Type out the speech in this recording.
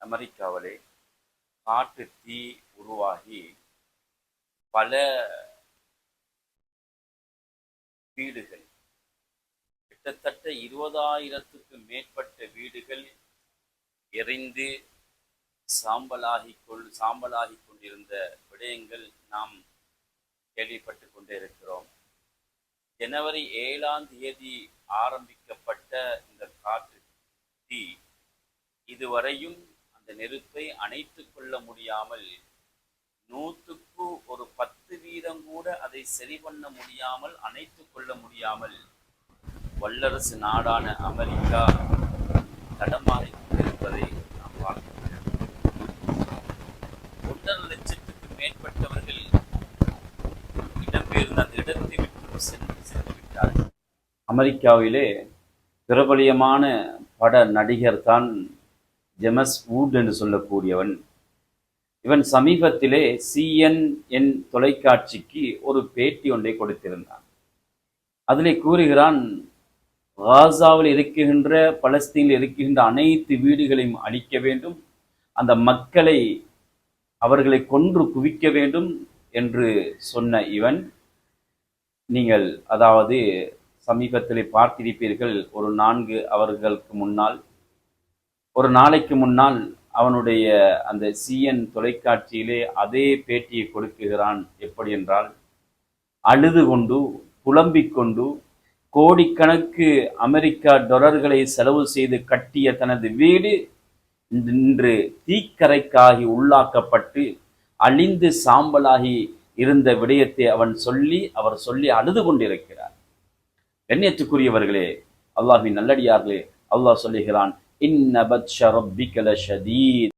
அமெரிக்காவிலே காட்டு தீ உருவாகி பல வீடுகள் கிட்டத்தட்ட 20,000க்கு மேற்பட்ட வீடுகள் எரிந்து சாம்பலாகிக் கொண்டிருந்த விடயங்கள் நாம் கேள்விப்பட்டு கொண்டே இருக்கிறோம். ஜனவரி 7ஆம் தேதி ஆரம்பிக்கப்பட்ட இந்த காட்டு தீ இதுவரையும் அந்த நெருப்பை அணைத்துக் கொள்ள முடியாமல் 100க்கு ஒரு 10% கூட அதை சரி பண்ண முடியாமல் அணைத்துக் கொள்ள முடியாமல் வல்லரசு நாடான அமெரிக்கா தடமாறி கொண்டிருப்பதை நாம் பார்க்கிறோம். 1,50,000க்கு மேற்பட்டவர்கள் இடம்பெயர்ந்து அந்த இடத்தை விட்டு சென்று விட்டார்கள். அமெரிக்காவிலே பிரபலியமான பட நடிகர் தான் ஜேம்ஸ் வூட் என்று சொல்லக்கூடியவன். இவன் சமீபத்திலே CNN தொலைக்காட்சிக்கு ஒரு பேட்டி ஒன்றை கொடுத்திருந்தான். அதிலே கூறுகிறான், காசாவில் இருக்கின்ற பலஸ்தீனில் இருக்கின்ற அனைத்து வீடுகளையும் அழிக்க வேண்டும், அந்த மக்களை அவர்களை கொன்று குவிக்க வேண்டும் என்று சொன்ன இவன், நீங்கள் அதாவது சமீபத்திலே பார்த்திருப்பீர்கள், ஒரு 4 அவர்களுக்கு முன்னால் ஒரு நாளைக்கு முன்னால் அவனுடைய அந்த CNN தொலைக்காட்சியிலே அதே பேட்டியை கொடுக்குகிறான். எப்படி என்றால், அழுது கொண்டு புலம்பிக் கொண்டு கோடிக்கணக்கு அமெரிக்கா டாலர்களை செலவு செய்து கட்டிய தனது வீடு இன்று தீக்கரைக்காகி உள்ளாக்கப்பட்டு அழிந்து சாம்பலாகி இருந்த விடயத்தை அவர் சொல்லி அழுது கொண்டிருக்கிறார். கண்ணியத்துக்குரியவர்களே, அல்லாஹ்வின் நல்லடியார்களே, அல்லாஹ் சொல்லுகிறான், இன்ன பத்ஷ ரப்பிக லஷதீத்.